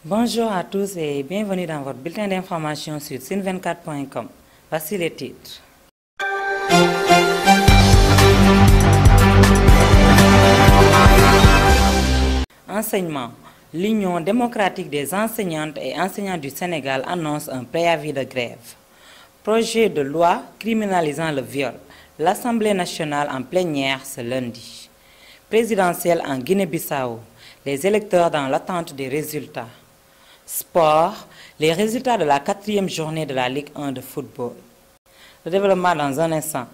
Bonjour à tous et bienvenue dans votre bulletin d'information sur Sine24.com. Voici les titres. Enseignement. L'Union démocratique des enseignantes et enseignants du Sénégal annonce un préavis de grève. Projet de loi criminalisant le viol. L'Assemblée nationale en plénière ce lundi. Présidentielle en Guinée-Bissau. Les électeurs dans l'attente des résultats. Sport, les résultats de la 4e journée de la Ligue 1 de football. Le développement dans un instant.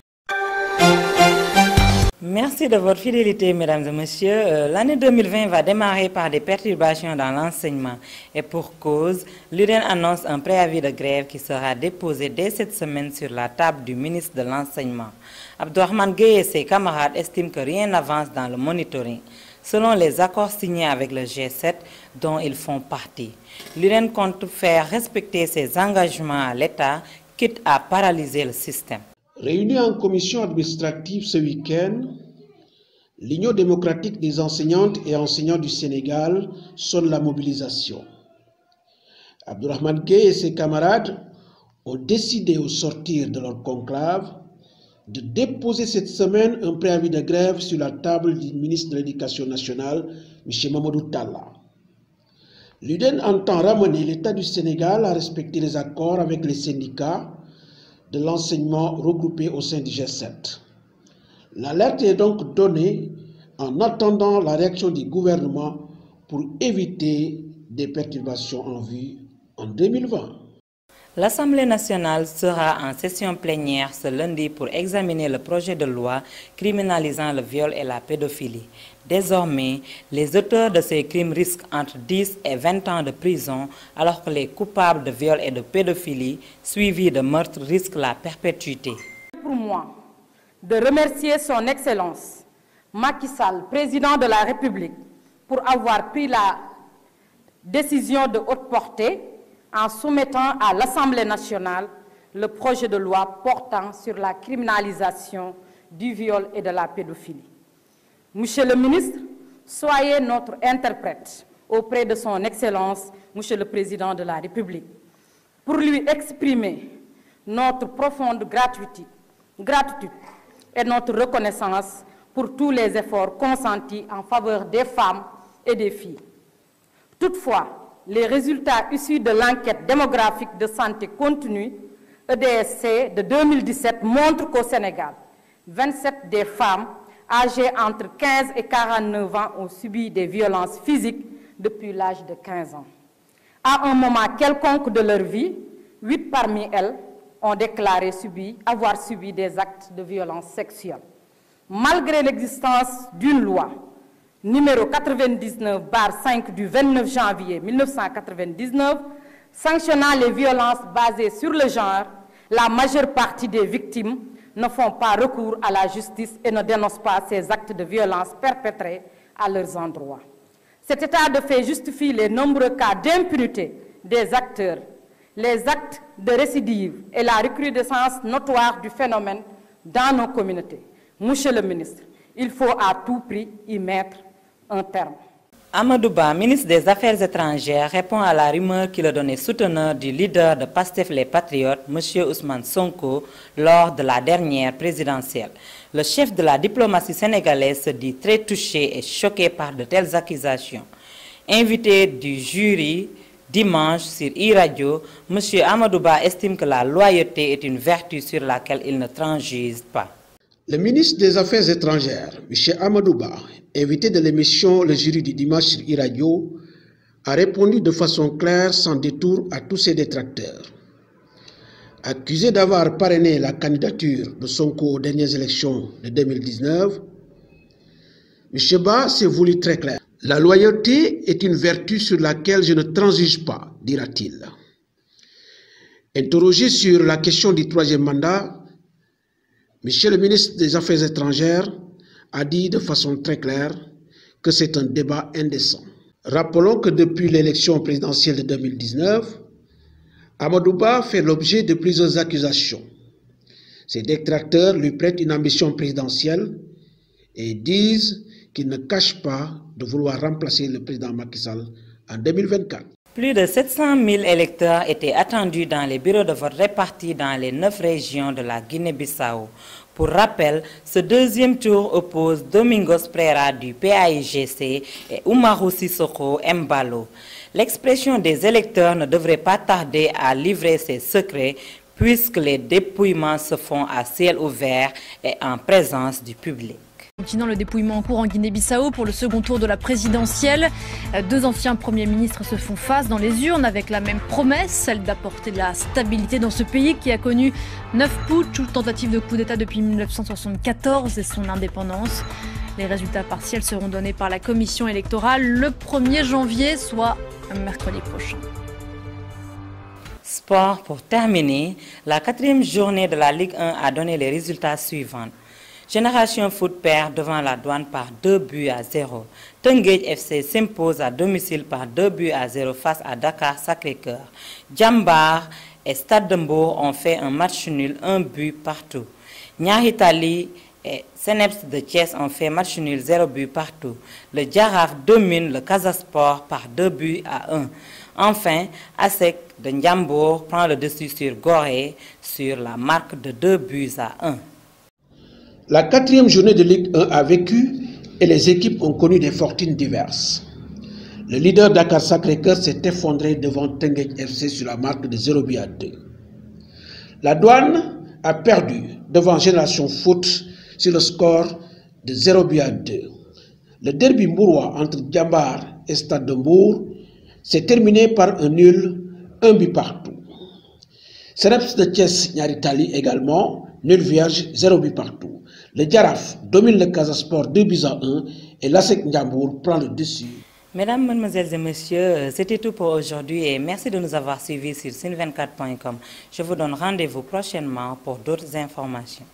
Merci de votre fidélité, mesdames et messieurs. L'année 2020 va démarrer par des perturbations dans l'enseignement. Et pour cause, l'UDEN annonce un préavis de grève qui sera déposé dès cette semaine sur la table du ministre de l'Enseignement. Abdourahmane Gueye et ses camarades estiment que rien n'avance dans le monitoring, selon les accords signés avec le G7 dont ils font partie. L'UDEN compte faire respecter ses engagements à l'État, quitte à paralyser le système. Réunie en commission administrative ce week-end, l'Union démocratique des enseignantes et enseignants du Sénégal sonne la mobilisation. Abdourahmane Gueye et ses camarades ont décidé au sortir de leur conclave de déposer cette semaine un préavis de grève sur la table du ministre de l'Éducation nationale, M. Mamadou Talla. L'UDEN entend ramener l'État du Sénégal à respecter les accords avec les syndicats de l'enseignement regroupés au sein du G7. L'alerte est donc donnée en attendant la réaction du gouvernement pour éviter des perturbations en vue en 2020. L'Assemblée nationale sera en session plénière ce lundi pour examiner le projet de loi criminalisant le viol et la pédophilie. Désormais, les auteurs de ces crimes risquent entre 10 et 20 ans de prison, alors que les coupables de viol et de pédophilie, suivis de meurtre, risquent la perpétuité. Pour moi, de remercier son Excellence Macky Sall, président de la République, pour avoir pris la décision de haute portée en soumettant à l'Assemblée nationale le projet de loi portant sur la criminalisation du viol et de la pédophilie. Monsieur le ministre, soyez notre interprète auprès de son Excellence, Monsieur le Président de la République, pour lui exprimer notre profonde gratitude et notre reconnaissance pour tous les efforts consentis en faveur des femmes et des filles. Toutefois, les résultats issus de l'enquête démographique de santé continue EDSC de 2017 montrent qu'au Sénégal, 27 des femmes âgées entre 15 et 49 ans ont subi des violences physiques depuis l'âge de 15 ans. À un moment quelconque de leur vie, 8 parmi elles ont déclaré avoir subi des actes de violence sexuelle. Malgré l'existence d'une loi numéro 99/5 du 29 janvier 1999, sanctionnant les violences basées sur le genre, la majeure partie des victimes ne font pas recours à la justice et ne dénoncent pas ces actes de violence perpétrés à leurs endroits. Cet état de fait justifie les nombreux cas d'impunité des acteurs, les actes de récidive et la recrudescence notoire du phénomène dans nos communautés. Monsieur le ministre, il faut à tout prix y mettre un terme. Amadou Ba, ministre des Affaires étrangères, répond à la rumeur qu'il a donné souteneur du leader de Pastef les Patriotes, M. Ousmane Sonko, lors de la dernière présidentielle. Le chef de la diplomatie sénégalaise se dit très touché et choqué par de telles accusations. Invité du jury dimanche sur e-Radio, M. Amadou Ba estime que la loyauté est une vertu sur laquelle il ne transige pas. Le ministre des Affaires étrangères, M. Amadou Ba, invité de l'émission Le Jury du dimanche sur e-Radio, a répondu de façon claire, sans détour, à tous ses détracteurs. Accusé d'avoir parrainé la candidature de Sonko aux dernières élections de 2019, M. Ba s'est voulu très clair. La loyauté est une vertu sur laquelle je ne transige pas, dira-t-il. Interrogé sur la question du 3e mandat, Monsieur le ministre des Affaires étrangères a dit de façon très claire que c'est un débat indécent. Rappelons que depuis l'élection présidentielle de 2019, Amadou Ba fait l'objet de plusieurs accusations. Ses détracteurs lui prêtent une ambition présidentielle et disent qu'il ne cache pas de vouloir remplacer le président Macky Sall en 2024. Plus de 700 000 électeurs étaient attendus dans les bureaux de vote répartis dans les 9 régions de la Guinée-Bissau. Pour rappel, ce deuxième tour oppose Domingos Pereira du PAIGC et Oumarou Sissoko Mbalo. L'expression des électeurs ne devrait pas tarder à livrer ses secrets puisque les dépouillements se font à ciel ouvert et en présence du public. Continuant le dépouillement en cours en Guinée-Bissau pour le second tour de la présidentielle. 2 anciens premiers ministres se font face dans les urnes avec la même promesse, celle d'apporter de la stabilité dans ce pays qui a connu 9 putschs ou tentatives de coup d'État depuis 1974 et son indépendance. Les résultats partiels seront donnés par la commission électorale le 1er janvier, soit mercredi prochain. Sport pour terminer, la 4e journée de la Ligue 1 a donné les résultats suivants. Génération Foot perd devant la Douane par 2-0. Teungueth FC s'impose à domicile par 2-0 face à Dakar Sacré-Cœur. Jambar et Stade de Mbour ont fait un match nul, 1 but partout. Niary Tally et Seneps de Thiès ont fait match nul, 0 but partout. Le Jaraaf domine le Casa Sport par 2-1. Enfin, ASEC de Ndiambour prend le dessus sur Gorée sur la marque de 2-1. La 4e journée de Ligue 1 a vécu et les équipes ont connu des fortunes diverses. Le leader Dakar Sacré-Cœur s'est effondré devant Teungueth FC sur la marque de 0-2. La Douane a perdu devant Génération Foot sur le score de 0-2. Le derby mbourois entre Jambar et Stade de Mbour s'est terminé par un nul, 1 but partout. Seneps de Thiès Niary Tally également, nul vierge, 0 but partout. Le Jaraaf domine le Casa Sport 2-1 et l'ASEC Ndiambour prend le dessus. Mesdames, Mesdemoiselles et Messieurs, c'était tout pour aujourd'hui et merci de nous avoir suivis sur Cine24.com. Je vous donne rendez-vous prochainement pour d'autres informations.